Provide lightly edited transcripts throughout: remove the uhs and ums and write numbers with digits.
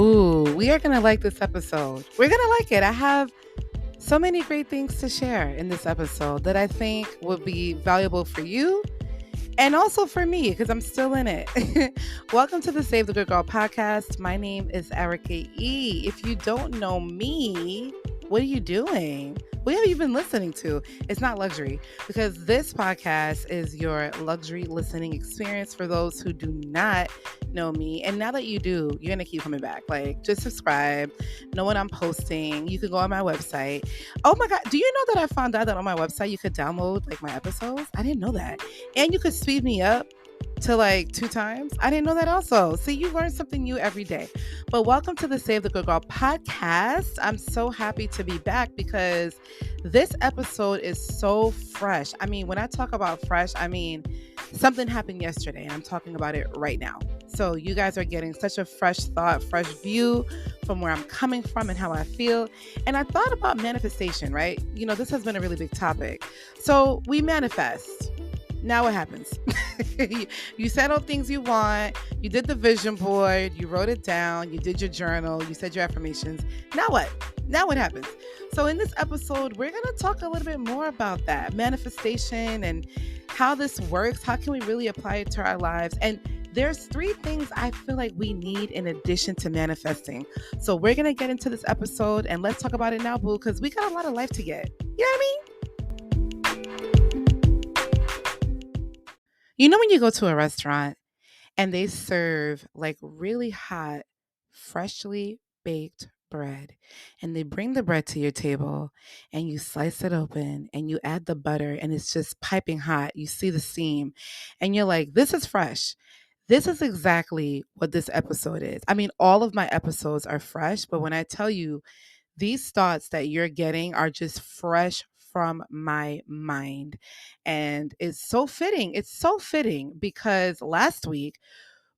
Ooh, we are going to like this episode. We're going to like it. I have so many great things to share in this episode that I think would be valuable for you and also for me because I'm still in it. Welcome to the Save the Good Girl podcast. My name is Erica E. If you don't know me, what are you doing? What have you been listening to? It's not luxury because this podcast is your luxury listening experience for those who do not know me. And now that you do, you're going to keep coming back. Like, just subscribe, know what I'm posting. You can go on my website. Oh my God. Do you know that I found out that on my website you could download like my episodes? I didn't know that. And you could speed me up to like 2 times. I didn't know that also. See, you learn something new every day. But welcome to the Save the Good Girl podcast. I'm so happy to be back because this episode is so fresh. I mean, when I talk about fresh, I mean something happened yesterday and I'm talking about it right now. So you guys are getting such a fresh thought, fresh view from where I'm coming from and how I feel. And I thought about manifestation, right? You know, this has been a really big topic. So we manifest. Now what happens? You said all things you want. You did the vision board. You wrote it down. You did your journal. You said your affirmations. Now what? Now what happens? So in this episode, we're going to talk a little bit more about that manifestation and how this works. How can we really apply it to our lives? And there's 3 things I feel like we need in addition to manifesting. So we're going to get into this episode and let's talk about it now, boo, because we got a lot of life to get. You know what I mean? You know when you go to a restaurant and they serve like really hot, freshly baked bread, and they bring the bread to your table and you slice it open and you add the butter and it's just piping hot. You see the steam and you're like, this is fresh. This is exactly what this episode is. I mean, all of my episodes are fresh, but when I tell you these thoughts that you're getting are just fresh from my mind. And it's so fitting. It's so fitting because last week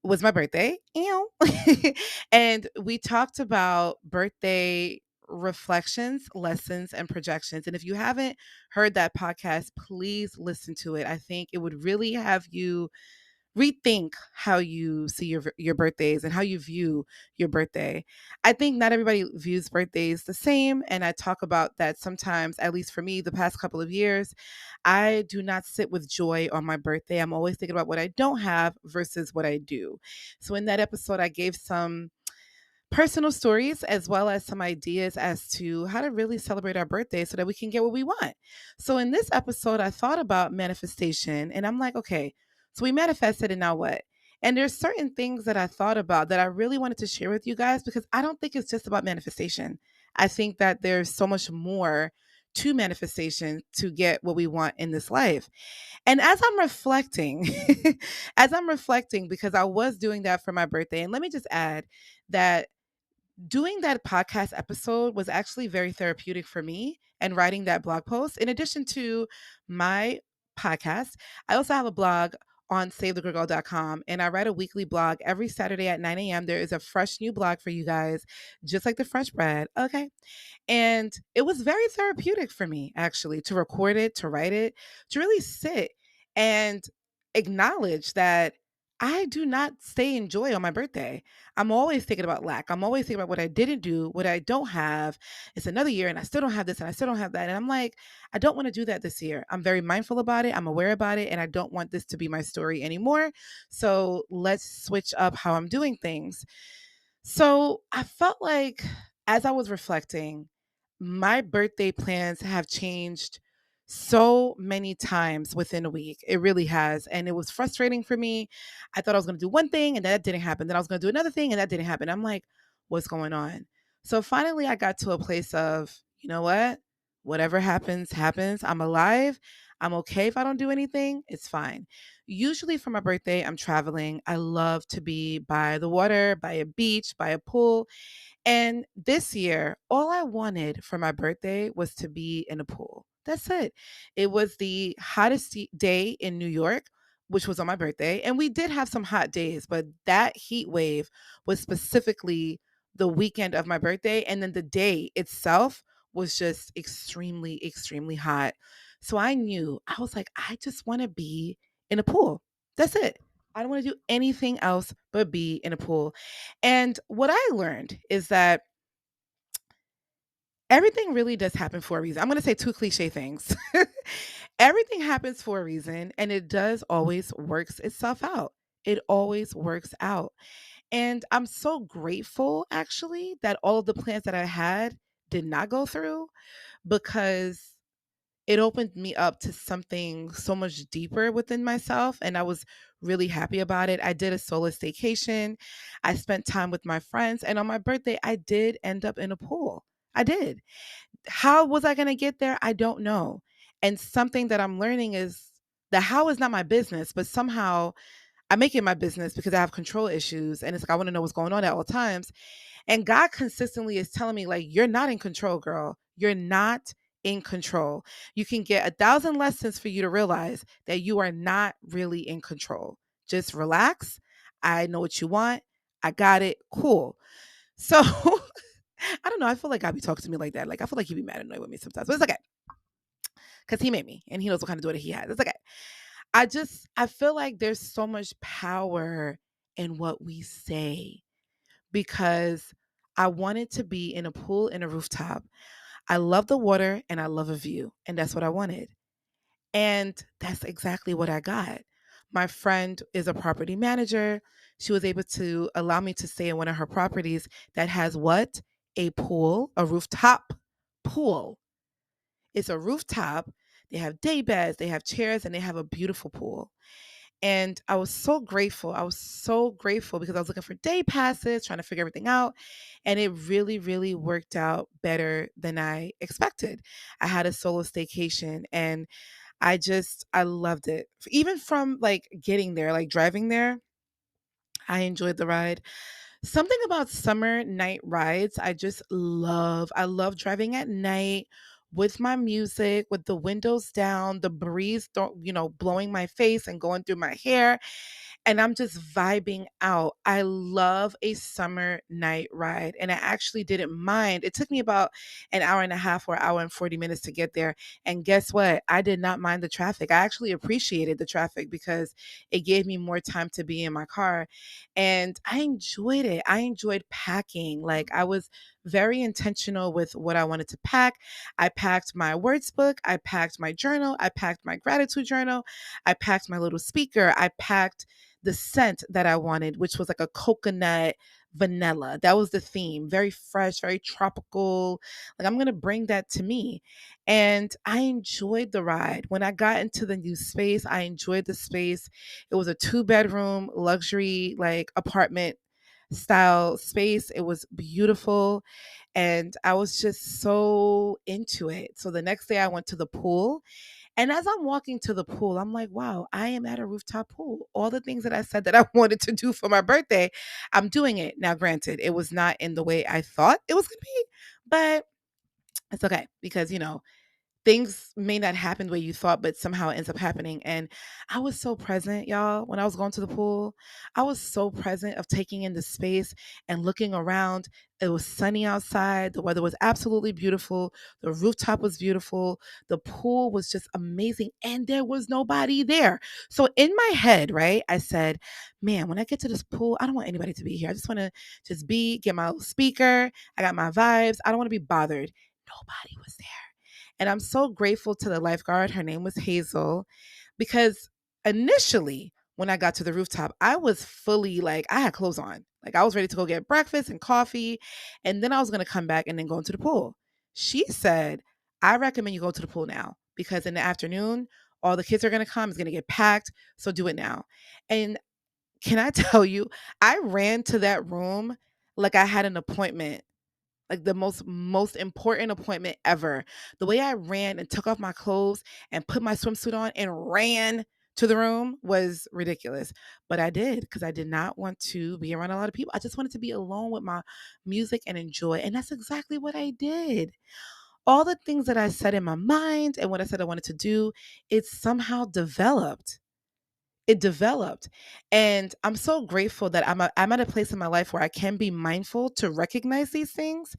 was my birthday. Ew. And we talked about birthday reflections, lessons, and projections. And if you haven't heard that podcast, please listen to it. I think it would really have you rethink how you see your birthdays and how you view your birthday. I think not everybody views birthdays the same, and I talk about that sometimes, at least for me, the past couple of years. I do not sit with joy on my birthday. I'm always thinking about what I don't have versus what I do. So in that episode, I gave some personal stories as well as some ideas as to how to really celebrate our birthday so that we can get what we want. So in this episode, I thought about manifestation and I'm like, okay, so we manifested and now what? And there's certain things that I thought about that I really wanted to share with you guys because I don't think it's just about manifestation. I think that there's so much more to manifestation to get what we want in this life. And as I'm reflecting, as I'm reflecting, because I was doing that for my birthday, and let me just add that doing that podcast episode was actually very therapeutic for me and writing that blog post. In addition to my podcast, I also have a blog on SAVETHEGOODGIRL.com and I write a weekly blog every Saturday at 9 a.m. There is a fresh new blog for you guys, just like the fresh bread. Okay. And it was very therapeutic for me, actually, to record it, to write it, to really sit and acknowledge that I do not stay in joy on my birthday. I'm always thinking about lack. I'm always thinking about what I didn't do, what I don't have. It's another year and I still don't have this and I still don't have that. And I'm like, I don't want to do that this year. I'm very mindful about it. I'm aware about it. And I don't want this to be my story anymore. So let's switch up how I'm doing things. So I felt like as I was reflecting, my birthday plans have changed so many times within a week. It really has. And it was frustrating for me. I thought I was going to do one thing and that didn't happen. Then I was going to do another thing and that didn't happen. I'm like, what's going on? So finally, I got to a place of, you know what? Whatever happens, happens. I'm alive. I'm okay if I don't do anything. It's fine. Usually for my birthday, I'm traveling. I love to be by the water, by a beach, by a pool. And this year, all I wanted for my birthday was to be in a pool. That's it. It was the hottest day in New York, which was on my birthday. And we did have some hot days, but that heat wave was specifically the weekend of my birthday. And then the day itself was just extremely, extremely hot. So I knew, I was like, I just want to be in a pool. That's it. I don't want to do anything else but be in a pool. And what I learned is that everything really does happen for a reason. I'm going to say two cliche things. Everything happens for a reason, and it does always works itself out. It always works out. And I'm so grateful actually that all of the plans that I had did not go through, because it opened me up to something so much deeper within myself, and I was really happy about it. I did a solo staycation. I spent time with my friends, and on my birthday I did end up in a pool. I did. How was I going to get there? I don't know. And something that I'm learning is that how is not my business, but somehow I make it my business because I have control issues, and it's like I want to know what's going on at all times. And God consistently is telling me, like, you're not in control, girl. You're not in control. You can get 1,000 lessons for you to realize that you are not really in control. Just relax. I know what you want. I got it. Cool. So I don't know. I feel like God be talking to me like that. Like, I feel like he be mad and annoyed with me sometimes, but it's okay because he made me and he knows what kind of daughter he has. It's okay. I feel like there's so much power in what we say, because I wanted to be in a pool in a rooftop. I love the water and I love a view, and that's what I wanted. And that's exactly what I got. My friend is a property manager. She was able to allow me to stay in one of her properties that has what? A pool, a rooftop pool. It's a rooftop. They have day beds, they have chairs, and they have a beautiful pool. And I was so grateful. I was so grateful because I was looking for day passes, trying to figure everything out. And it really, really worked out better than I expected. I had a solo staycation, and I loved it. Even from like getting there, like driving there, I enjoyed the ride. Something about summer night rides, I just love. I love driving at night with my music, with the windows down, the breeze, blowing my face and going through my hair, and I'm just vibing out. I love a summer night ride, and I actually didn't mind. It took me about an hour and a half or hour and 40 minutes to get there. And guess what? I did not mind the traffic. I actually appreciated the traffic because it gave me more time to be in my car. And I enjoyed it. I enjoyed packing. Like, I was very intentional with what I wanted to pack. I packed my words book, I packed my journal, I packed my gratitude journal, I packed my little speaker, I packed the scent that I wanted, which was like a coconut vanilla. That was the theme. Very fresh, very tropical. Like, I'm going to bring that to me. And I enjoyed the ride. When I got into the new space, I enjoyed the space. It was a 2-bedroom luxury, like, apartment style space. It was beautiful. And I was just so into it. So the next day I went to the pool, and as I'm walking to the pool, I'm like, wow, I am at a rooftop pool. All the things that I said that I wanted to do for my birthday, I'm doing it. Now, granted, it was not in the way I thought it was going to be, but it's okay because, things may not happen the way you thought, but somehow it ends up happening. And I was so present, y'all, when I was going to the pool. I was so present of taking in the space and looking around. It was sunny outside. The weather was absolutely beautiful. The rooftop was beautiful. The pool was just amazing. And there was nobody there. So in my head, right, I said, man, when I get to this pool, I don't want anybody to be here. I just want to just get my little speaker. I got my vibes. I don't want to be bothered. Nobody was there. And I'm so grateful to the lifeguard. Her name was Hazel, because initially, when I got to the rooftop, I was fully like, I had clothes on. Like, I was ready to go get breakfast and coffee. And then I was going to come back and then go into the pool. She said, I recommend you go to the pool now because in the afternoon, all the kids are going to come. It's going to get packed. So do it now. And can I tell you, I ran to that room like I had an appointment, like the most important appointment ever. The way I ran and took off my clothes and put my swimsuit on and ran to the room was ridiculous. But I did because I did not want to be around a lot of people. I just wanted to be alone with my music and enjoy. And that's exactly what I did. All the things that I said in my mind and what I said I wanted to do, it somehow developed. It developed. And I'm so grateful that I'm at a place in my life where I can be mindful to recognize these things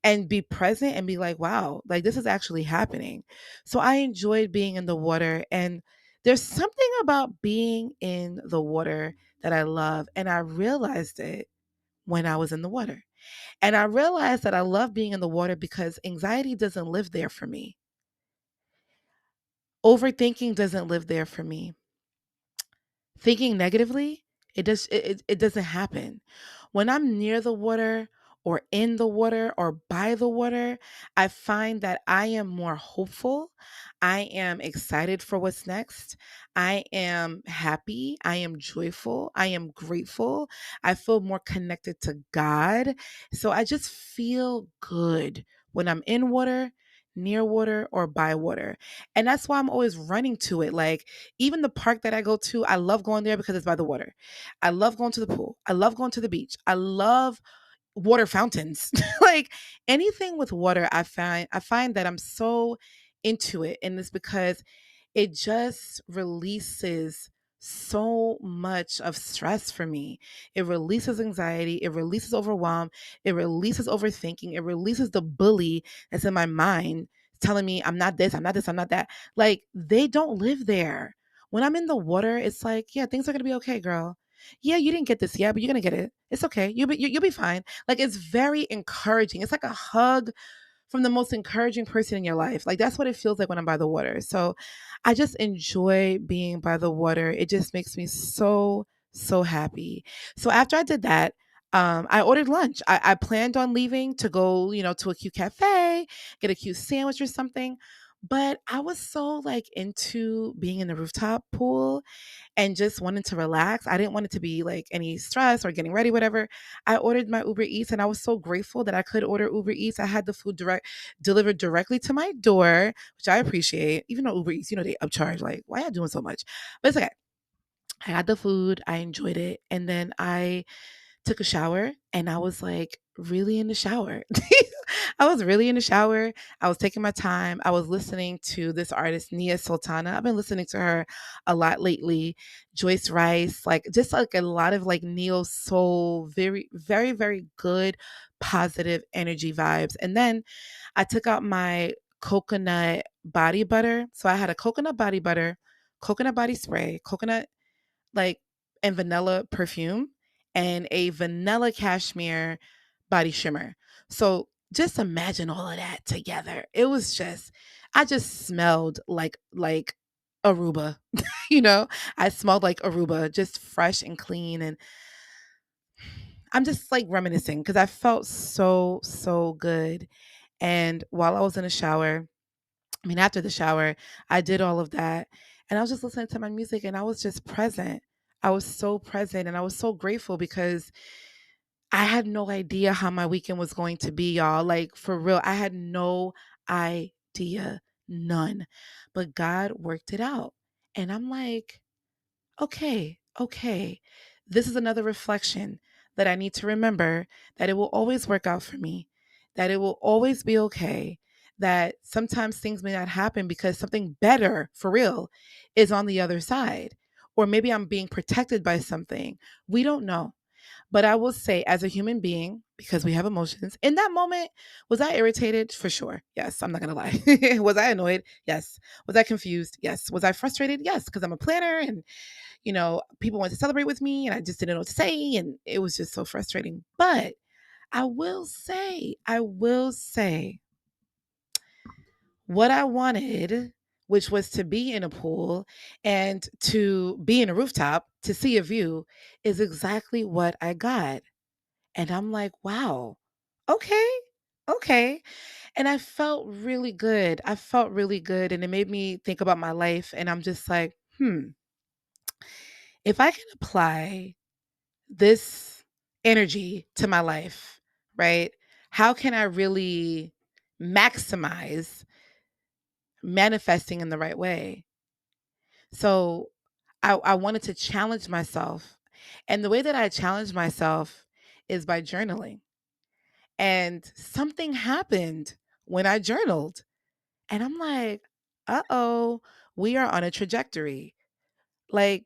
and be present and be like, wow, like, this is actually happening. So I enjoyed being in the water. And There's something about being in the water that I love, and I realized it when I was in the water. And I realized that I love being in the water because anxiety doesn't live there for me. Overthinking doesn't live there for me. Thinking negatively, it doesn't happen. When I'm near the water or in the water or by the water, I find that I am more hopeful. I am excited for what's next. I am happy. I am joyful. I am grateful. I feel more connected to God. So I just feel good when I'm in water, near water, or by water. And that's why I'm always running to it. Like, even the park that I go to, I love going there because it's by the water. I love going to the pool. I love going to the beach. I love water fountains. Like, anything with water, I find that I'm so into it. And it's because it just releases so much of stress for me. It releases anxiety, it releases overwhelm, it releases overthinking, it releases the bully that's in my mind telling me I'm not this, I'm not this, I'm not that. Like, they don't live there. When I'm in the water, it's like, yeah, things are gonna be okay, girl. Yeah, you didn't get this yet, but you're gonna get it. It's okay. You'll be fine. Like, it's very encouraging. It's like a hug from the most encouraging person in your life. Like, that's what it feels like when I'm by the water. So I just enjoy being by the water. It just makes me so, so happy. So after I did that, I ordered lunch. I planned on leaving to go, to a cute cafe, get a cute sandwich or something. But I was so like into being in the rooftop pool and just wanted to relax. I didn't want it to be like any stress or getting ready, whatever. I ordered my Uber Eats and I was so grateful that I could order Uber Eats. I had the food delivered directly to my door, which I appreciate. Even though Uber Eats, they upcharge. Like, why y'all doing so much? But it's okay. I had the food, I enjoyed it, and then I took a shower and I was like really in the shower. I was really in the shower. I was taking my time. I was listening to this artist, Nia Sultana. I've been listening to her a lot lately. Joyce Rice, like just like a lot of like neo soul, very, very, very good, positive energy vibes. And then I took out my coconut body butter. So I had a coconut body butter, coconut body spray, coconut like and vanilla perfume and a vanilla cashmere body shimmer. So just imagine all of that together. It was just I just smelled like Aruba. you know, I smelled like Aruba, just fresh and clean and I'm just like reminiscing cuz I felt so good. And while I was in the shower, after the shower, I did all of that and I was just listening to my music and I was just present. I was so present and I was so grateful because I had no idea how my weekend was going to be, y'all. Like, for real, I had no idea, none. But God worked it out. And I'm like, okay, okay. This is another reflection that I need to remember that it will always work out for me, that it will always be okay, that sometimes things may not happen because something better, for real, is on the other side. Or maybe I'm being protected by something. We don't know. But I will say, as a human being, because we have emotions, in that moment, was I irritated? For sure. Yes, I'm not going to lie. Was I annoyed? Yes. Was I confused? Yes. Was I frustrated? Yes, because I'm a planner and, people wanted to celebrate with me and I just didn't know what to say. And it was just so frustrating. But I will say, what I wanted, which was to be in a pool and to be in a rooftop to see a view, is exactly what I got. And I'm like, wow, okay, okay. And I felt really good. I felt really good. And it made me think about my life. And I'm just like, if I can apply this energy to my life, right? How can I really maximize manifesting in the right way? So I wanted to challenge myself. And the way that I challenged myself is by journaling. And something happened when I journaled. And I'm like, uh-oh, we are on a trajectory. Like,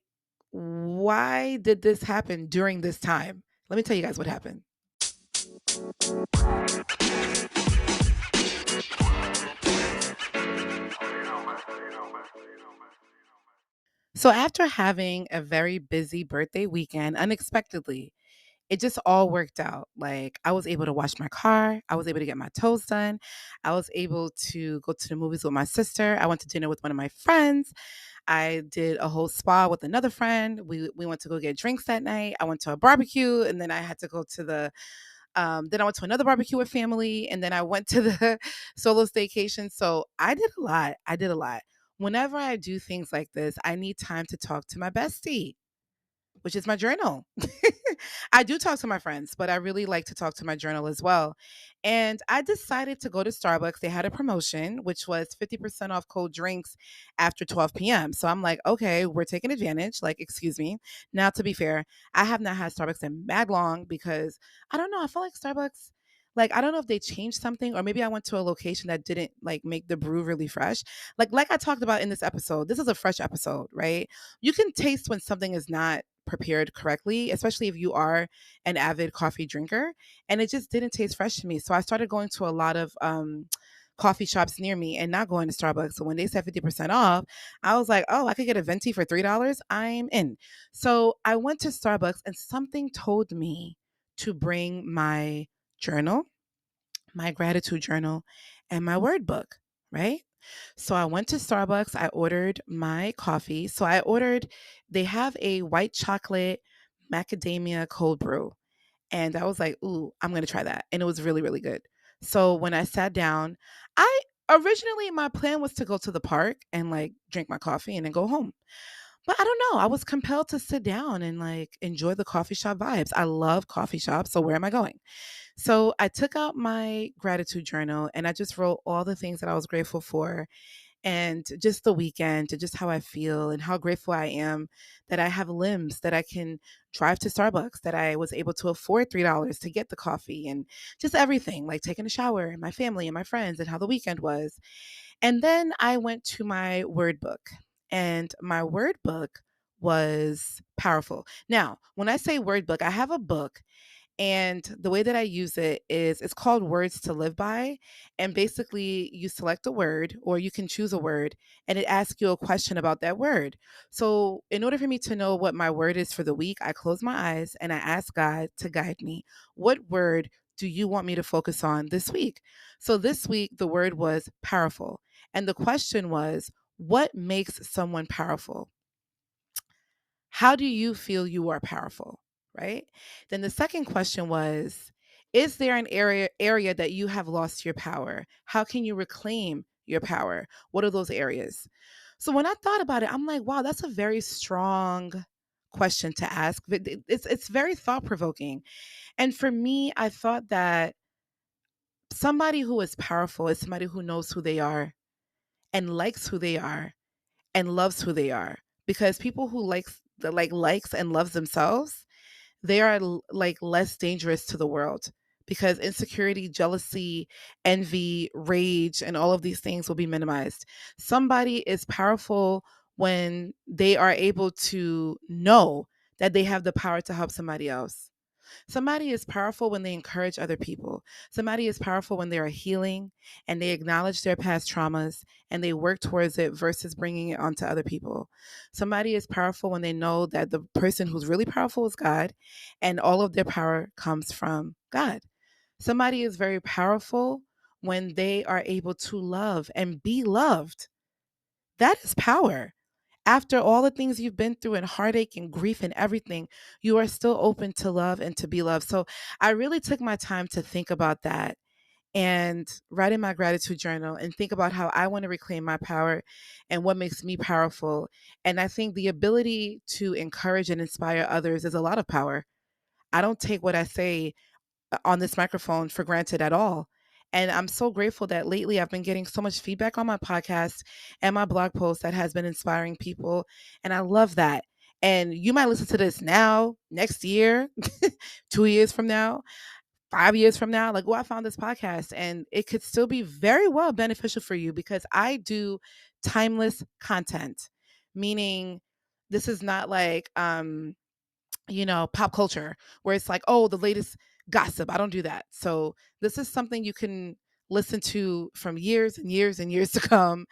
why did this happen during this time? Let me tell you guys what happened. So after having a very busy birthday weekend, unexpectedly, it just all worked out. Like I was able to wash my car, I was able to get my toes done, I was able to go to the movies with my sister, I went to dinner with one of my friends, I did a whole spa with another friend. We went to go get drinks that night. I went to a barbecue, and then I had to go to the then I went to another barbecue with family, and then I went to the solo staycation. So I did a lot. I did a lot. Whenever I do things like this, I need time to talk to my bestie, which is my journal. I do talk to my friends, but I really like to talk to my journal as well. And I decided to go to Starbucks. They had a promotion, which was 50% off cold drinks after 12 p.m. So I'm like, okay, we're taking advantage. Like, excuse me. Now, to be fair, I have not had Starbucks in mad long because I don't know. I feel like Starbucks. Like I don't know if they changed something or maybe I went to a location that didn't like make the brew really fresh. Like I talked about in this episode. This is a fresh episode, right? You can taste when something is not prepared correctly, especially if you are an avid coffee drinker. And it just didn't taste fresh to me. So I started going to a lot of coffee shops near me and not going to Starbucks. So when they said 50% off, I was like, oh, I could get a venti for $3. I'm in. So I went to Starbucks and something told me to bring my journal, my gratitude journal, and my word book, right? So I went to Starbucks. I ordered my coffee. So I ordered, they have a white chocolate macadamia cold brew. And I was like, ooh, I'm going to try that. And it was really, really good. So when I sat down, I originally, my plan was to go to the park and like drink my coffee and then go home. But I don't know. I was compelled to sit down and like enjoy the coffee shop vibes. I love coffee shops. So where am I going? So I took out my gratitude journal and I just wrote all the things that I was grateful for and just the weekend and just how I feel and how grateful I am that I have limbs, that I can drive to Starbucks, that I was able to afford $3 to get the coffee and just everything, like taking a shower and my family and my friends and how the weekend was. And then I went to my word book, and my word book was powerful. Now, when I say word book, I have a book and the way that I use it is it's called Words to Live By. And basically, you select a word or you can choose a word and it asks you a question about that word. So, in order for me to know what my word is for the week, I close my eyes and I ask God to guide me. What word do you want me to focus on this week? So, this week, the word was powerful. And the question was, what makes someone powerful? How do you feel you are powerful? Right? Then the second question was, is there an area that you have lost your power? How can you reclaim your power? What are those areas? So when I thought about it, I'm like, wow, that's a very strong question to ask. It's very thought provoking. And for me, I thought that somebody who is powerful is somebody who knows who they are and likes who they are and loves who they are. Because people who likes and loves themselves, they are like less dangerous to the world because insecurity, jealousy, envy, rage, and all of these things will be minimized. Somebody is powerful when they are able to know that they have the power to help somebody else. Somebody is powerful when they encourage other people. Somebody is powerful when they are healing and they acknowledge their past traumas and they work towards it versus bringing it onto other people. Somebody is powerful when they know that the person who's really powerful is God and all of their power comes from God. Somebody is very powerful when they are able to love and be loved. That is power. After all the things you've been through and heartache and grief and everything, you are still open to love and to be loved. So I really took my time to think about that and write in my gratitude journal and think about how I want to reclaim my power and what makes me powerful. And I think the ability to encourage and inspire others is a lot of power. I don't take what I say on this microphone for granted at all. And I'm so grateful that lately I've been getting so much feedback on my podcast and my blog post that has been inspiring people. And I love that. And you might listen to this now, next year, 2 years from now, 5 years from now. Like, oh, I found this podcast and it could still be very well beneficial for you because I do timeless content, meaning this is not like, pop culture where it's like, oh, the latest gossip. I don't do that. So this is something you can listen to from years and years and years to come.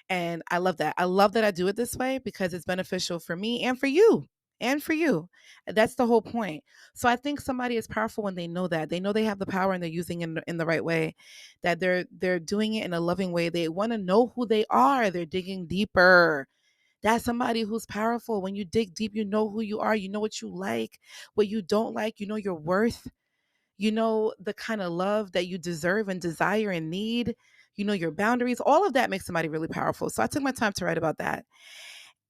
And I love that. I love that I do it this way because it's beneficial for me and for you. And for you. That's the whole point. So I think somebody is powerful when they know that. They know they have the power and they're using it in the right way, that they're doing it in a loving way. They want to know who they are. They're digging deeper. That's somebody who's powerful. When you dig deep, you know who you are. You know what you like, what you don't like. You know your worth. You know the kind of love that you deserve and desire and need. You know your boundaries. All of that makes somebody really powerful. So I took my time to write about that.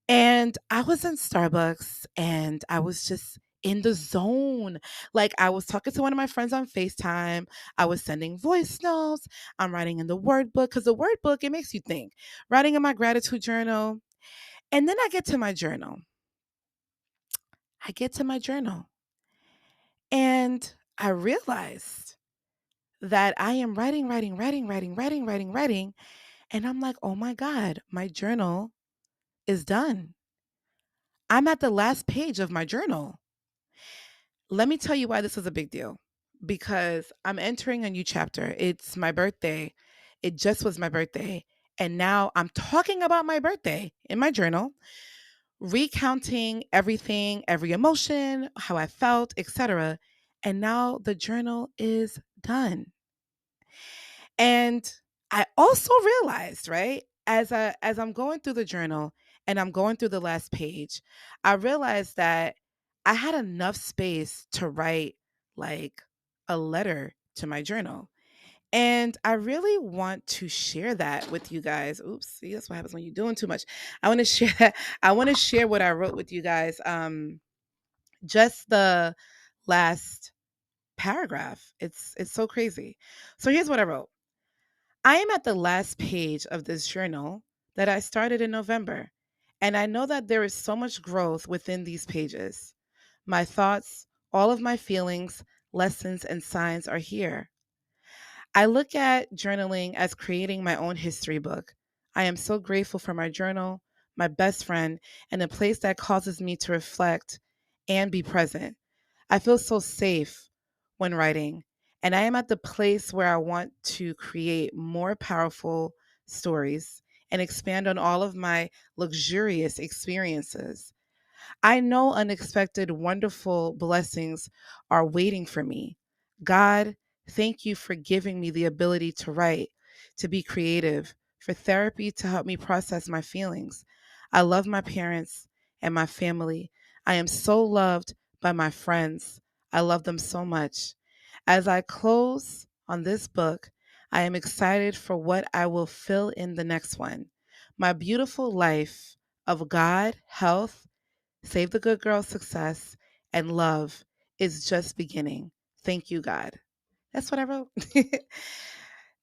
And I was in Starbucks and I was just in the zone. Like I was talking to one of my friends on FaceTime. I was sending voice notes. I'm writing in the word book because the word book, it makes you think. Writing in my gratitude journal. And then I get to my journal. I get to my journal and I realized that I am writing. And I'm like, oh my God, my journal is done. I'm at the last page of my journal. Let me tell you why this is a big deal. Because I'm entering a new chapter. It's my birthday. It just was my birthday. And now I'm talking about my birthday in my journal, recounting everything, every emotion, how I felt, etc. And now the journal is done. And I also realized, right, as I'm going through the journal and I'm going through the last page, I realized that I had enough space to write like a letter to my journal. And I really want to share that with you guys. Oops, see, that's what happens when you're doing too much. I want to share that. I want to share what I wrote with you guys. Just the last paragraph. It's so crazy. So here's what I wrote. I am at the last page of this journal that I started in November, and I know that there is so much growth within these pages. My thoughts, all of my feelings, lessons, and signs are here. I look at journaling as creating my own history book. I am so grateful for my journal, my best friend, and a place that causes me to reflect and be present. I feel so safe when writing, and I am at the place where I want to create more powerful stories and expand on all of my luxurious experiences. I know unexpected, wonderful blessings are waiting for me. God, thank you for giving me the ability to write, to be creative, for therapy to help me process my feelings. I love my parents and my family. I am so loved by my friends. I love them so much. As I close on this book, I am excited for what I will fill in the next one. My beautiful life of God, health, Save the Good Girl success and love is just beginning. Thank you, God. That's what I wrote.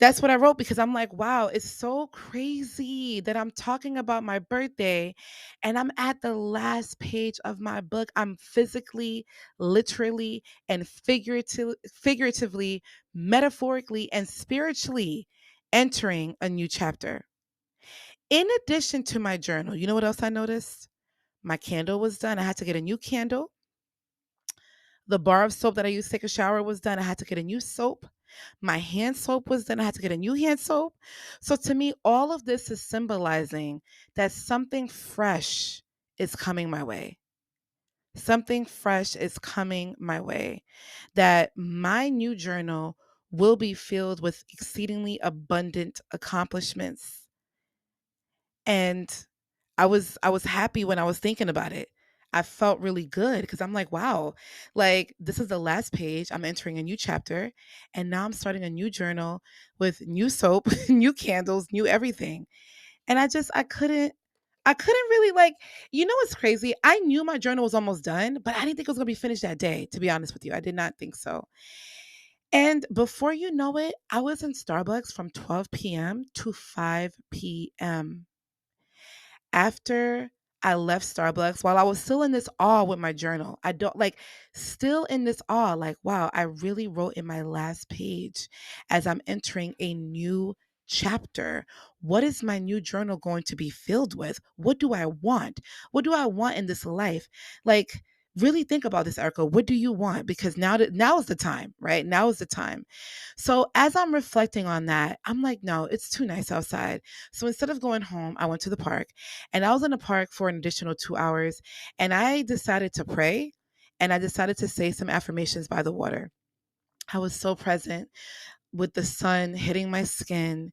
That's what I wrote because I'm like, wow, it's so crazy that I'm talking about my birthday and I'm at the last page of my book. I'm physically, literally, and figuratively, metaphorically, and spiritually entering a new chapter. In addition to my journal, you know what else I noticed? My candle was done. I had to get a new candle. The bar of soap that I used to take a shower was done. I had to get a new soap. My hand soap was done. I had to get a new hand soap. So to me, all of this is symbolizing that something fresh is coming my way. Something fresh is coming my way. That my new journal will be filled with exceedingly abundant accomplishments. And I was happy when I was thinking about it. I felt really good because I'm like, wow, like this is the last page. I'm entering a new chapter and now I'm starting a new journal with new soap, new candles, new everything. And I couldn't really like, what's crazy? I knew my journal was almost done, but I didn't think it was going to be finished that day, to be honest with you. I did not think so. And before you know it, I was in Starbucks from 12 p.m. to 5 p.m. After I left Starbucks, while I was still in this awe with my journal, I don't like still in this awe, like, wow, I really wrote in my last page as I'm entering a new chapter. What is my new journal going to be filled with? What do I want? What do I want in this life? Like, Really think about this, Erica. What do you want? Because now is the time, right? Now is the time. So as I'm reflecting on that, I'm like, no, it's too nice outside. So instead of going home, I went to the park, and I was in the park for an additional 2 hours, and I decided to pray, and I decided to say some affirmations by the water. I was so present with the sun hitting my skin,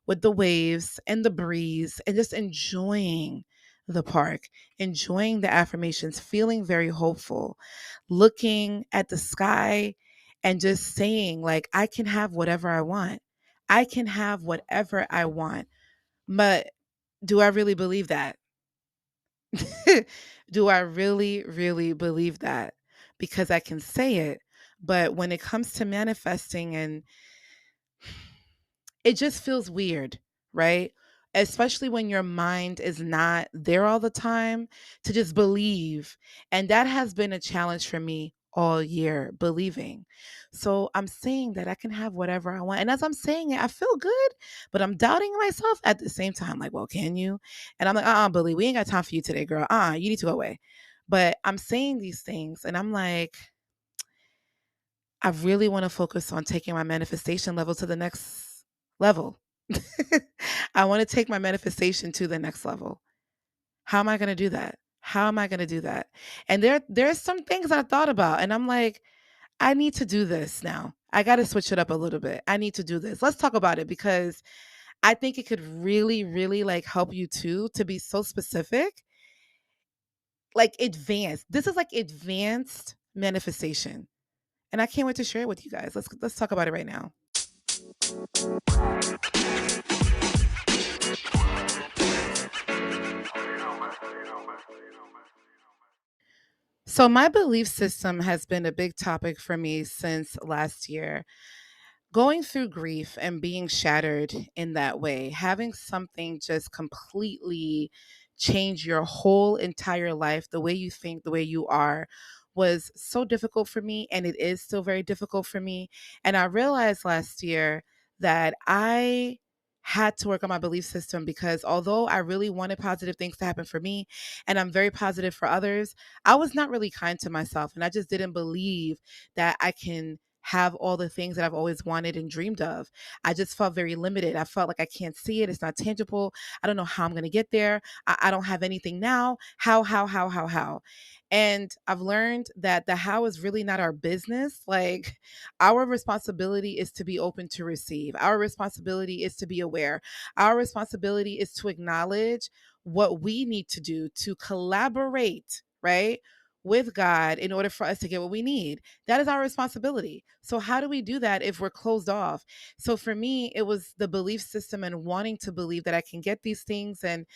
with the waves and the breeze, and just enjoying the park, enjoying the affirmations, feeling very hopeful, looking at the sky and just saying, like, I can have whatever I want. I can have whatever I want. But do I really believe that? Do I really, really believe that? Because I can say it, but when it comes to manifesting and it just feels weird, right? Especially when your mind is not there all the time to just believe. And that has been a challenge for me all year, believing. So I'm saying that I can have whatever I want. And as I'm saying it, I feel good, but I'm doubting myself at the same time. Like, well, can you? And I'm like, Billy, we ain't got time for you today, girl. You need to go away. But I'm saying these things and I'm like, I really want to focus on taking my manifestation level to the next level. I want to take my manifestation to the next level. How am I going to do that? How am I going to do that? And there's some things I thought about and I'm like, I need to do this now. I got to switch it up a little bit. I need to do this. Let's talk about it because I think it could really really like help you too to be so specific, like advanced. This is like advanced manifestation. And I can't wait to share it with you guys. Let's talk about it right now. So my belief system has been a big topic for me since last year. Going through grief and being shattered in that way, having something just completely change your whole entire life, the way you think, the way you are, was so difficult for me. And it is still very difficult for me. And I realized last year that I had to work on my belief system because although I really wanted positive things to happen for me and I'm very positive for others, I was not really kind to myself. And I just didn't believe that I can have all the things that I've always wanted and dreamed of. I just felt very limited. I felt like I can't see it. It's not tangible. I don't know how I'm going to get there. I don't have anything now. How? And I've learned that the how is really not our business. Like, our responsibility is to be open to receive. Our responsibility is to be aware. Our responsibility is to acknowledge what we need to do to collaborate, right? With God in order for us to get what we need. That is our responsibility. So, how do we do that if we're closed off? So, for me, it was the belief system and wanting to believe that I can get these things and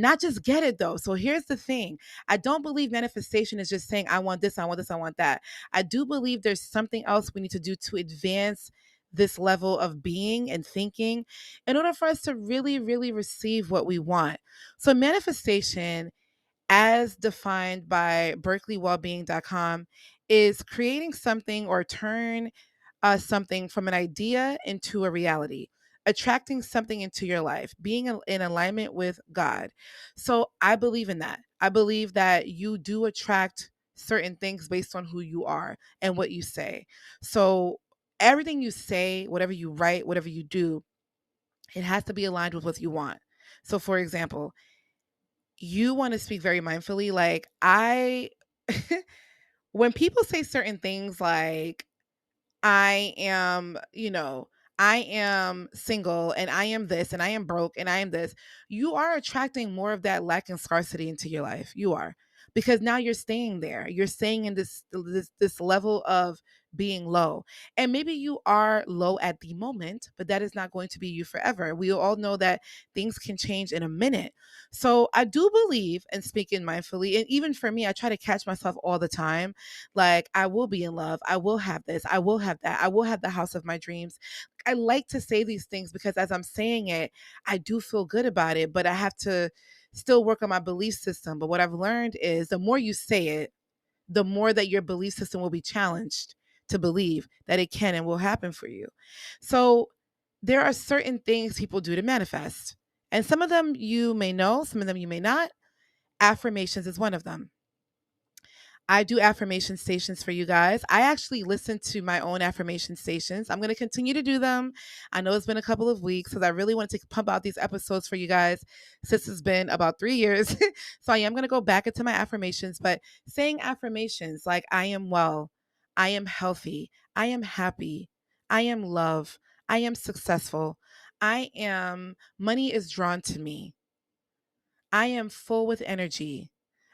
not just get it though. So, here's the thing. I don't believe manifestation is just saying I want this, I want this, I want that. I do believe there's something else we need to do to advance this level of being and thinking in order for us to really really receive what we want. So, manifestation as defined by berkeleywellbeing.com is creating something or turn something from an idea into a reality, attracting something into your life, being in alignment with God. So I believe in that. I believe that you do attract certain things based on who you are and what you say. So everything you say, whatever you write, whatever you do, it has to be aligned with what you want. So for example, you want to speak very mindfully. Like, when people say certain things like, I am, I am single and I am this and I am broke and I am this, you are attracting more of that lack and scarcity into your life. You are. Because now you're staying there. You're staying in this level of being low. And maybe you are low at the moment, but that is not going to be you forever. We all know that things can change in a minute. So I do believe in speaking mindfully. And even for me, I try to catch myself all the time. Like, I will be in love. I will have this. I will have that. I will have the house of my dreams. I like to say these things because as I'm saying it, I do feel good about it, but I have to still work on my belief system. But what I've learned is the more you say it, the more that your belief system will be challenged to believe that it can and will happen for you. So there are certain things people do to manifest. And some of them you may know, some of them you may not. Affirmations is one of them. I do affirmation stations for you guys. I actually listen to my own affirmation stations. I'm going to continue to do them. I know it's been a couple of weeks because I really want to pump out these episodes for you guys since it's been about 3 years. So I am going to go back into my affirmations, but saying affirmations like I am well, I am healthy, I am happy, I am love, I am successful, I am money is drawn to me. I am full with energy.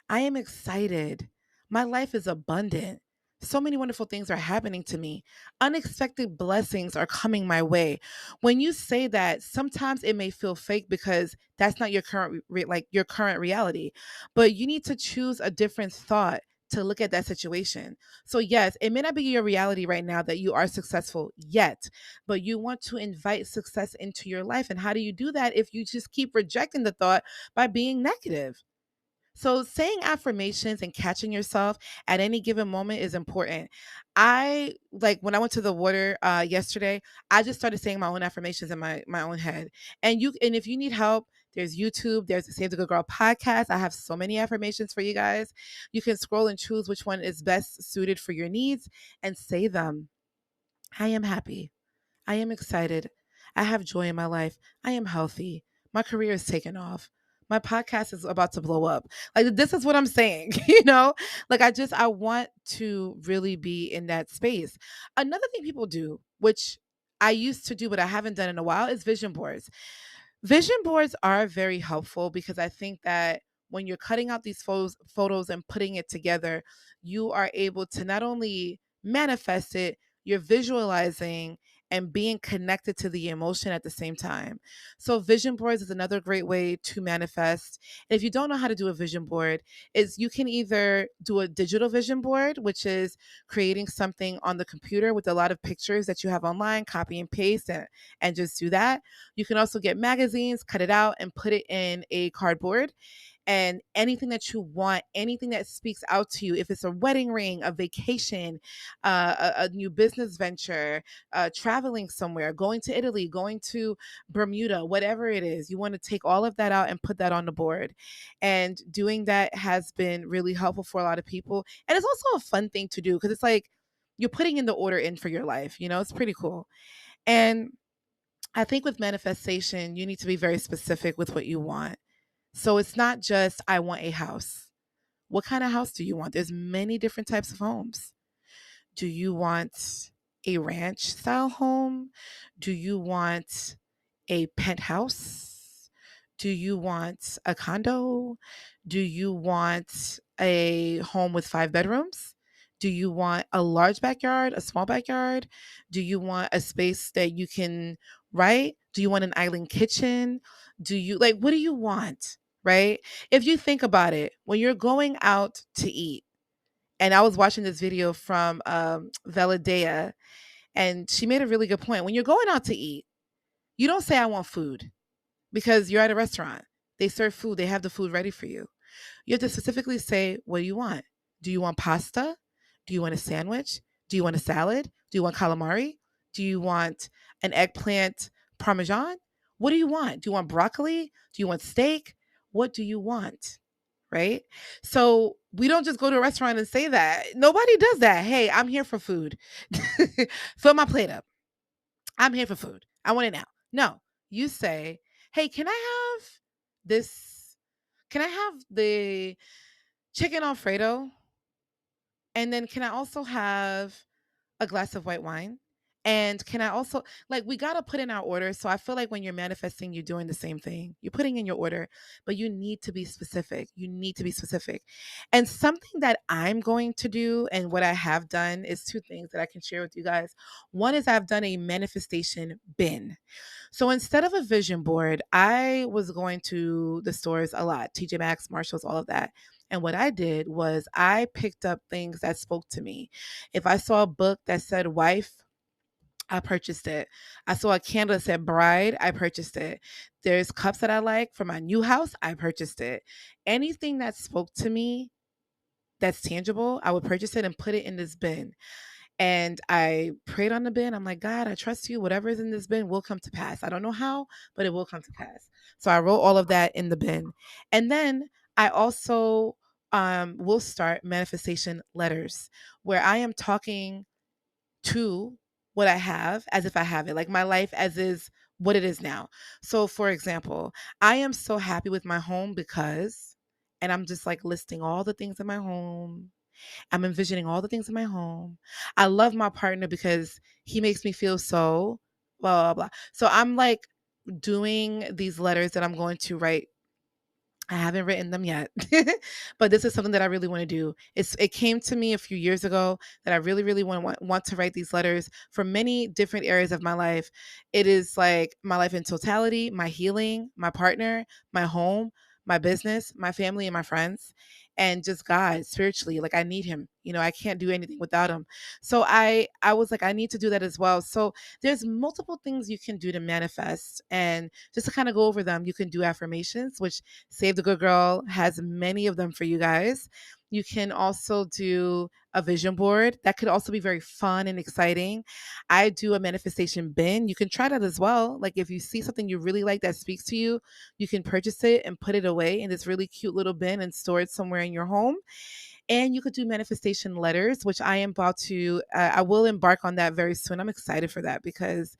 I am excited. My life is abundant. So many wonderful things are happening to me. Unexpected blessings are coming my way. When you say that, sometimes it may feel fake because that's not your current like your current reality. But you need to choose a different thought to look at that situation. So yes, it may not be your reality right now that you are successful yet, but you want to invite success into your life. And how do you do that if you just keep rejecting the thought by being negative? So saying affirmations and catching yourself at any given moment is important. I like when I went to the water yesterday, I just started saying my own affirmations in my own head. And if you need help, there's YouTube, there's the Save the Good Girl podcast. I have so many affirmations for you guys. You can scroll and choose which one is best suited for your needs and say them. I am happy. I am excited. I have joy in my life. I am healthy. My career is taking off. My podcast is about to blow up. Like this is what I'm saying, you know? Like I want to really be in that space. Another thing people do, which I used to do but I haven't done in a while, is vision boards. Vision boards are very helpful because I think that when you're cutting out these photos and putting it together, you are able to not only manifest it, you're visualizing and being connected to the emotion at the same time. So vision boards is another great way to manifest. And if you don't know how to do a vision board, is you can either do a digital vision board, which is creating something on the computer with a lot of pictures that you have online, copy and paste and just do that. You can also get magazines, cut it out, and put it in a cardboard. And anything that you want, anything that speaks out to you, if it's a wedding ring, a vacation, a new business venture, traveling somewhere, going to Italy, going to Bermuda, whatever it is, you want to take all of that out and put that on the board. And doing that has been really helpful for a lot of people. And it's also a fun thing to do because it's like you're putting in the order in for your life. It's pretty cool. And I think with manifestation, you need to be very specific with what you want. So it's not just, I want a house. What kind of house do you want? There's many different types of homes. Do you want a ranch style home? Do you want a penthouse? Do you want a condo? Do you want a home with 5 bedrooms? Do you want a large backyard, a small backyard? Do you want a space that you can write? Do you want an island kitchen? Do you like, what do you want? Right? If you think about it, when you're going out to eat, and I was watching this video from Veladea, and she made a really good point. When you're going out to eat, you don't say, I want food because you're at a restaurant. They serve food, they have the food ready for you. You have to specifically say, what do you want? Do you want pasta? Do you want a sandwich? Do you want a salad? Do you want calamari? Do you want an eggplant parmesan? What do you want? Do you want broccoli? Do you want steak? What do you want? Right? So we don't just go to a restaurant and say that. Nobody does that. Hey, I'm here for food. Fill my plate up. I'm here for food. I want it now. No, you say, hey, can I have this? Can I have the chicken Alfredo? And then can I also have a glass of white wine? And can I also, like, we got to put in our order. So I feel like when you're manifesting, you're doing the same thing. You're putting in your order, but you need to be specific. You need to be specific. And something that I'm going to do and what I have done is 2 things that I can share with you guys. One is I've done a manifestation bin. So instead of a vision board, I was going to the stores a lot, TJ Maxx, Marshalls, all of that. And what I did was I picked up things that spoke to me. If I saw a book that said wife, I purchased it. I saw a candle that said bride, I purchased it. There's cups that I like for my new house, I purchased it. Anything that spoke to me that's tangible, I would purchase it and put it in this bin. And I prayed on the bin. I'm like, God, I trust you. Whatever is in this bin will come to pass. I don't know how, but it will come to pass. So I wrote all of that in the bin. And then I also we'll start manifestation letters where I am talking to what I have as if I have it, like my life as is what it is now. So, for example, I am so happy with my home because, and I'm just like listing all the things in my home. I'm envisioning all the things in my home. I love my partner because he makes me feel so blah, blah, blah. So I'm like doing these letters that I'm going to write. I haven't written them yet, but this is something that I really want to do. It came to me a few years ago that I really, really want to write these letters for many different areas of my life. It is like my life in totality, my healing, my partner, my home, my business, my family, and my friends, and just God spiritually. Like I need Him. I can't do anything without Him. So I was like, I need to do that as well. So there's multiple things you can do to manifest, and just to kind of go over them, you can do affirmations, which Save the Good Girl has many of them for you guys. You can also do a vision board. That could also be very fun and exciting. I do a manifestation bin. You can try that as well. Like if you see something you really like that speaks to you, you can purchase it and put it away in this really cute little bin and store it somewhere in your home. And you could do manifestation letters, which I will embark on that very soon. I'm excited for that because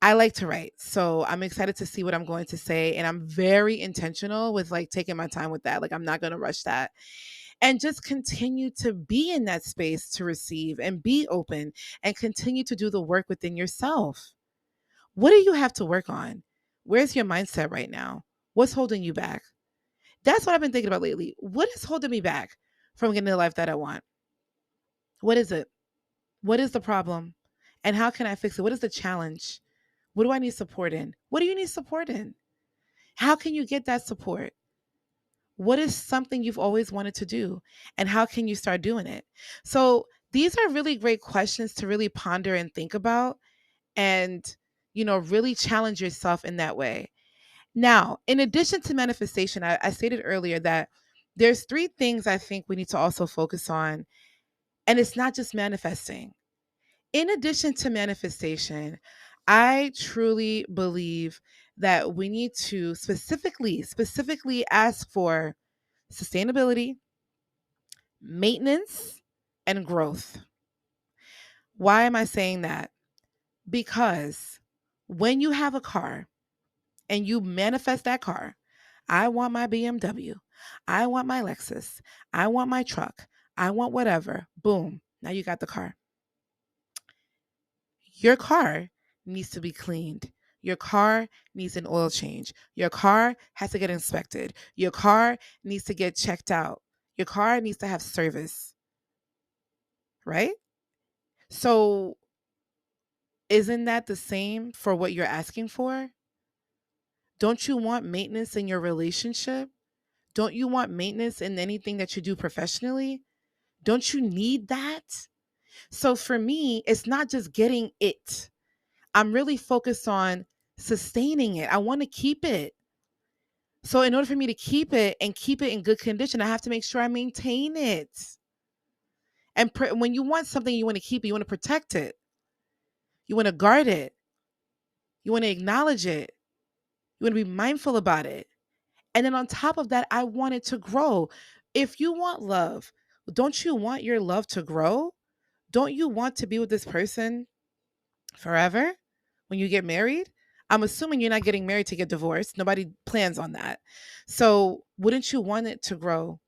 I like to write. So I'm excited to see what I'm going to say. And I'm very intentional with like taking my time with that. Like I'm not going to rush that. And just continue to be in that space to receive and be open and continue to do the work within yourself. What do you have to work on? Where's your mindset right now? What's holding you back? That's what I've been thinking about lately. What is holding me back from getting the life that I want? What is it? What is the problem? And how can I fix it? What is the challenge? What do I need support in? What do you need support in? How can you get that support? What is something you've always wanted to do? And how can you start doing it? So these are really great questions to really ponder and think about and, really challenge yourself in that way. Now, in addition to manifestation, I stated earlier that there's three things I think we need to also focus on. And it's not just manifesting. In addition to manifestation, I truly believe that we need to specifically ask for sustainability, maintenance, and growth. Why am I saying that? Because when you have a car and you manifest that car, I want my BMW, I want my Lexus, I want my truck, I want whatever, boom, now you got the car. Your car needs to be cleaned. Your car needs an oil change. Your car has to get inspected. Your car needs to get checked out. Your car needs to have service, right? So, isn't that the same for what you're asking for? Don't you want maintenance in your relationship? Don't you want maintenance in anything that you do professionally? Don't you need that? So, for me, it's not just getting it. I'm really focused on sustaining it. I want to keep it. So in order for me to keep it and keep it in good condition, I have to make sure I maintain it. And when you want something, you want to keep it, you want to protect it, you want to guard it, you want to acknowledge it, you want to be mindful about it. And then on top of that, I want it to grow. If you want love, don't you want your love to grow? Don't you want to be with this person forever when you get married? I'm assuming you're not getting married to get divorced. Nobody plans on that. So, wouldn't you want it to grow?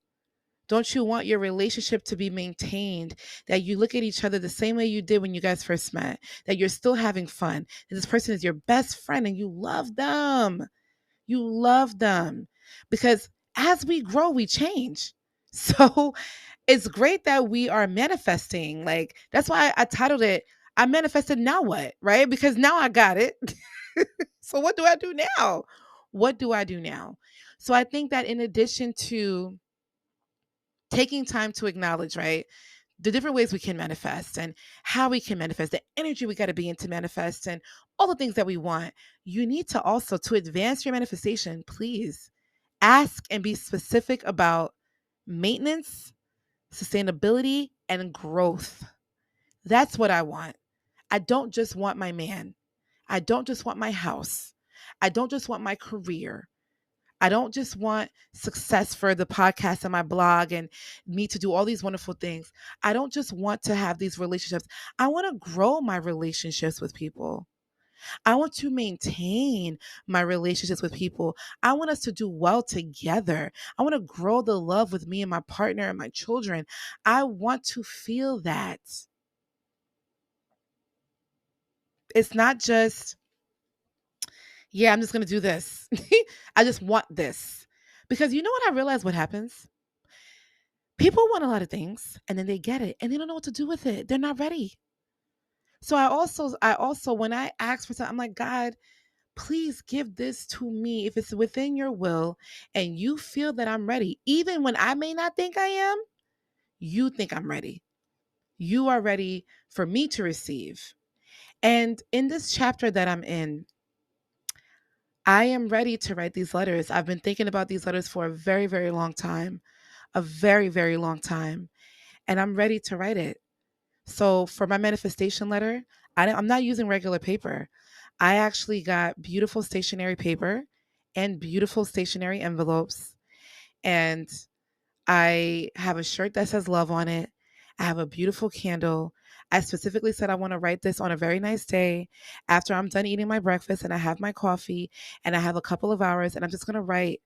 Don't you want your relationship to be maintained? That you look at each other the same way you did when you guys first met, that you're still having fun, that this person is your best friend and you love them. You love them because as we grow, we change. So it's great that we are manifesting. Like, that's why I titled it, I manifested now what, right? Because now I got it. So what do I do now? What do I do now? So I think that in addition to taking time to acknowledge, right, the different ways we can manifest and how we can manifest, the energy we got to be in to manifest, and all the things that we want, you need to also, to advance your manifestation, please ask and be specific about maintenance, sustainability, and growth. That's what I want. I don't just want my man. I don't just want my house. I don't just want my career. I don't just want success for the podcast and my blog and me to do all these wonderful things. I don't just want to have these relationships. I want to grow my relationships with people. I want to maintain my relationships with people. I want us to do well together. I want to grow the love with me and my partner and my children. I want to feel that. It's not just, yeah, I'm just going to do this. I just want this. Because you know what I realize what happens? People want a lot of things and then they get it and they don't know what to do with it. They're not ready. So I also when I ask for something, I'm like, God, please give this to me if it's within your will and you feel that I'm ready. Even when I may not think I am, you think I'm ready. You are ready for me to receive. And in this chapter that I'm in, I am ready to write these letters. I've been thinking about these letters for a very, very long time, a very, very long time, and I'm ready to write it. So for my manifestation letter, I'm not using regular paper. I actually got beautiful stationery paper and beautiful stationery envelopes. And I have a shirt that says love on it. I have a beautiful candle. I specifically said I want to write this on a very nice day after I'm done eating my breakfast and I have my coffee and I have a couple of hours and I'm just going to write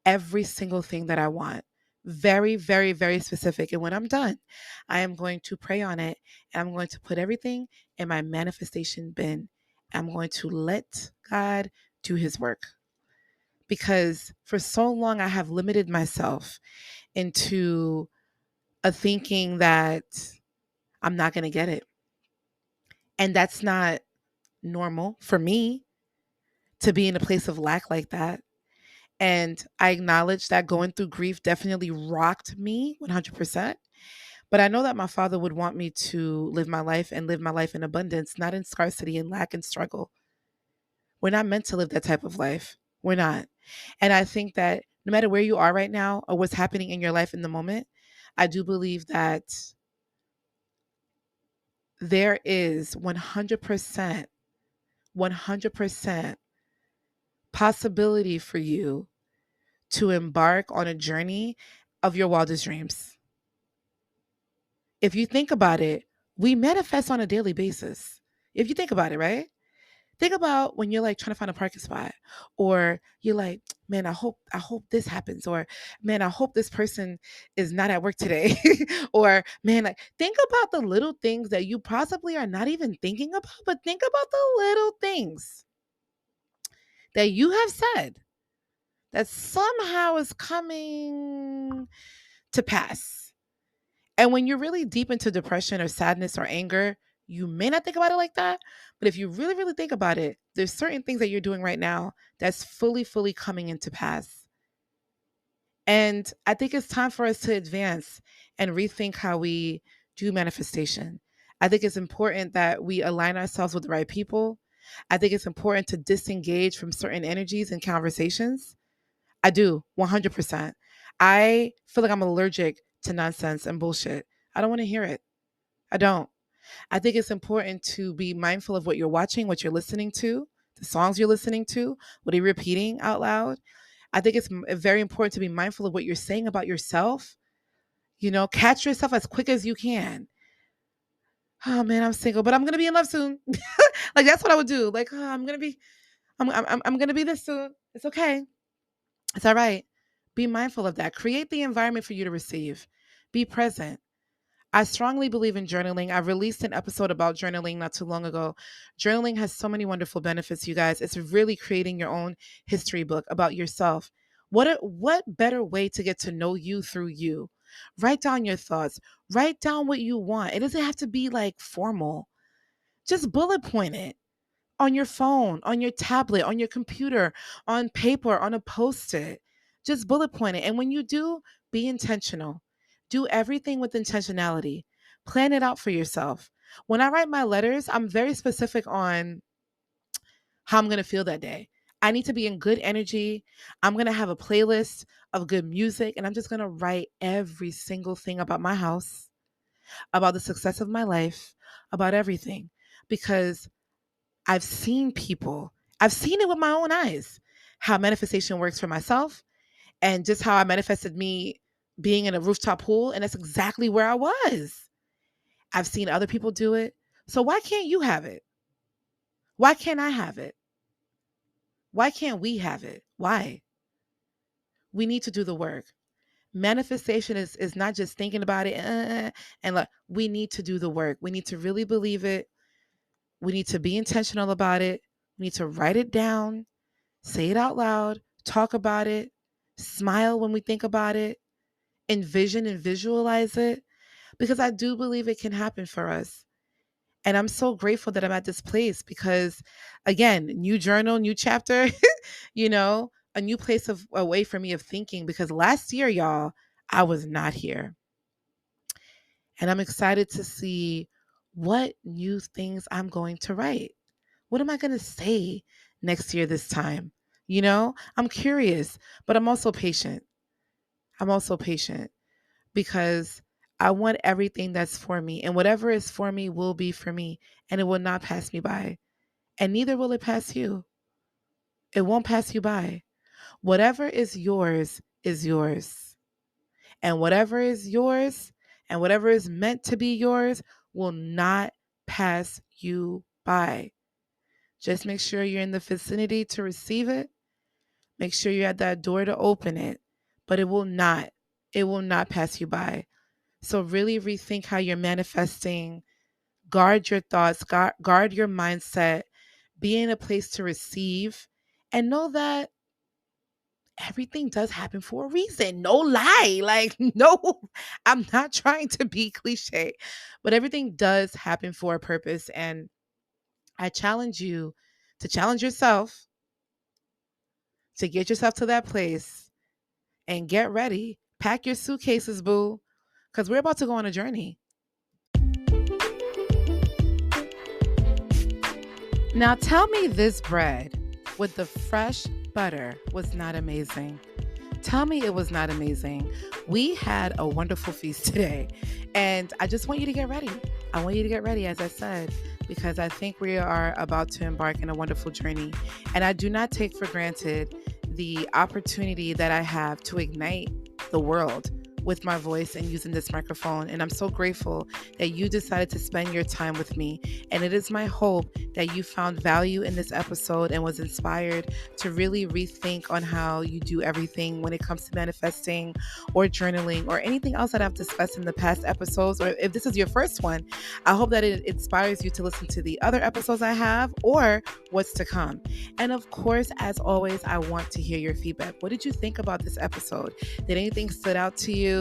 every single thing that I want. Very, very, very specific. And when I'm done, I am going to pray on it and I'm going to put everything in my manifestation bin. I'm going to let God do his work because for so long I have limited myself into a thinking that I'm not going to get it. And that's not normal for me to be in a place of lack like that. And I acknowledge that going through grief definitely rocked me 100%. But I know that my father would want me to live my life and live my life in abundance, not in scarcity and lack and struggle. We're not meant to live that type of life. We're not. And I think that no matter where you are right now or what's happening in your life in the moment, I do believe that there is 100% possibility for you to embark on a journey of your wildest dreams. If you think about it, we manifest on a daily basis. If you think about it, right? Think about when you're like trying to find a parking spot or you're like, man, I hope this happens or man, I hope this person is not at work today or man, like think about the little things that you possibly are not even thinking about, but think about the little things that you have said that somehow is coming to pass. And when you're really deep into depression or sadness or anger, you may not think about it like that. But if you really, really think about it, there's certain things that you're doing right now that's fully, fully coming into pass. And I think it's time for us to advance and rethink how we do manifestation. I think it's important that we align ourselves with the right people. I think it's important to disengage from certain energies and conversations. I do, 100%. I feel like I'm allergic to nonsense and bullshit. I don't want to hear it. I don't. I think it's important to be mindful of what you're watching, what you're listening to, the songs you're listening to, what are you repeating out loud. I think it's very important to be mindful of what you're saying about yourself. You know, catch yourself as quick as you can. Oh man, I'm single, but I'm gonna be in love soon. Like that's what I would do. Like, oh, I'm gonna be this soon. It's okay. It's all right. Be mindful of that. Create the environment for you to receive. Be present. I strongly believe in journaling. I released an episode about journaling not too long ago. Journaling has so many wonderful benefits, you guys. It's really creating your own history book about yourself. What better way to get to know you through you? Write down your thoughts. Write down what you want. It doesn't have to be like formal. Just bullet point it on your phone, on your tablet, on your computer, on paper, on a post-it. Just bullet point it. And when you do, be intentional. Do everything with intentionality. Plan it out for yourself. When I write my letters, I'm very specific on how I'm going to feel that day. I need to be in good energy. I'm going to have a playlist of good music, and I'm just going to write every single thing about my house, about the success of my life, about everything. Because I've seen people, I've seen it with my own eyes, how manifestation works for myself and just how I manifested me being in a rooftop pool. And that's exactly where I was. I've seen other people do it. So why can't you have it? Why can't I have it? Why can't we have it? Why? We need to do the work. Manifestation is not just thinking about it and like, we need to do the work. We need to really believe it. We need to be intentional about it. We need to write it down, say it out loud, talk about it, smile when we think about it, envision and visualize it, because I do believe it can happen for us. And I'm so grateful that I'm at this place because, again, new journal, new chapter, a new place of a way for me of thinking. Because last year, y'all, I was not here. And I'm excited to see what new things I'm going to write. What am I going to say next year this time? I'm curious, but I'm also patient. I'm also patient because I want everything that's for me. And whatever is for me will be for me. And it will not pass me by. And neither will it pass you. It won't pass you by. Whatever is yours is yours. And whatever is yours and whatever is meant to be yours will not pass you by. Just make sure you're in the vicinity to receive it. Make sure you're at that door to open it. But it will not pass you by. So really rethink how you're manifesting. Guard your thoughts, guard your mindset, be in a place to receive, and know that everything does happen for a reason. No lie. Like, no, I'm not trying to be cliche, but everything does happen for a purpose. And I challenge you to challenge yourself, to get yourself to that place and get ready. Pack your suitcases, boo, because we're about to go on a journey. Now tell me this bread with the fresh butter was not amazing. Tell me it was not amazing. We had a wonderful feast today, and I just want you to get ready. I want you to get ready, as I said, because I think we are about to embark in a wonderful journey. And I do not take for granted the opportunity that I have to ignite the world with my voice and using this microphone. And I'm so grateful that you decided to spend your time with me. And it is my hope that you found value in this episode and was inspired to really rethink on how you do everything when it comes to manifesting or journaling or anything else that I've discussed in the past episodes. Or if this is your first one, I hope that it inspires you to listen to the other episodes I have or what's to come. And of course, as always, I want to hear your feedback. What did you think about this episode? Did anything stood out to you?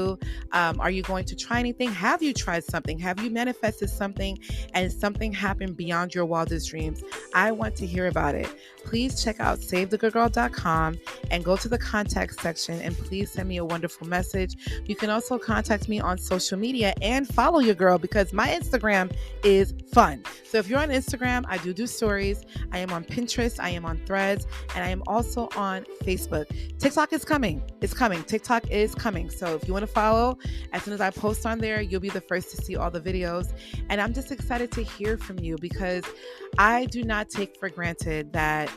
Are you going to try anything? Have you tried something? Have you manifested something and something happened beyond your wildest dreams? I want to hear about it. Please check out SAVETHEGOODGIRL.com and go to the contact section and please send me a wonderful message. You can also contact me on social media and follow your girl because my Instagram is fun. So if you're on Instagram, I do stories. I am on Pinterest. I am on Threads. And I am also on Facebook. TikTok is coming. It's coming. TikTok is coming. So if you want to follow, as soon as I post on there, you'll be the first to see all the videos. And I'm just excited to hear from you because I do not take for granted that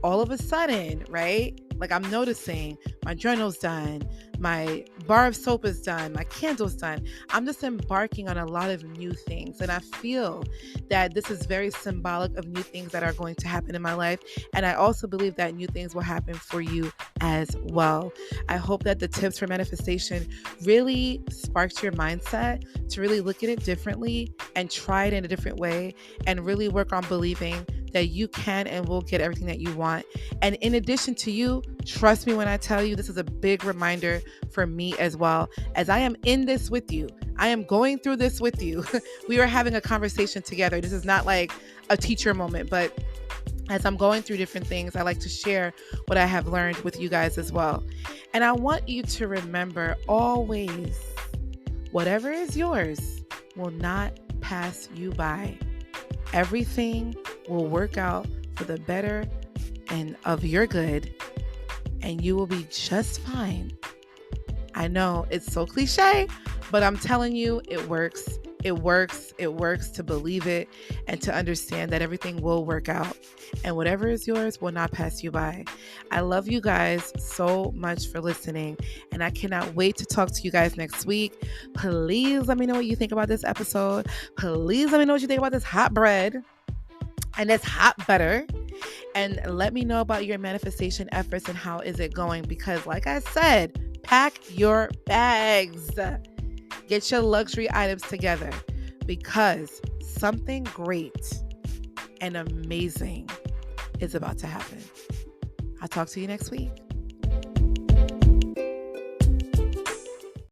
all of a sudden, right? Like I'm noticing my journal's done, my bar of soap is done, my candle's done. I'm just embarking on a lot of new things. And I feel that this is very symbolic of new things that are going to happen in my life. And I also believe that new things will happen for you as well. I hope that the tips for manifestation really sparks your mindset to really look at it differently and try it in a different way and really work on believing that you can and will get everything that you want. And in addition to you, trust me when I tell you, this is a big reminder for me as well, as I am in this with you. I am going through this with you. We are having a conversation together. This is not like a teacher moment, but as I'm going through different things, I like to share what I have learned with you guys as well. And I want you to remember always, whatever is yours will not pass you by. Everything will work out for the better and of your good, and you will be just fine. I know it's so cliche, but I'm telling you, it works It works. It works to believe it and to understand that everything will work out. And whatever is yours will not pass you by. I love you guys so much for listening. And I cannot wait to talk to you guys next week. Please let me know what you think about this episode. Please let me know what you think about this hot bread and this hot butter. And let me know about your manifestation efforts and how is it going. Because like I said, pack your bags. Get your luxury items together because something great and amazing is about to happen. I'll talk to you next week.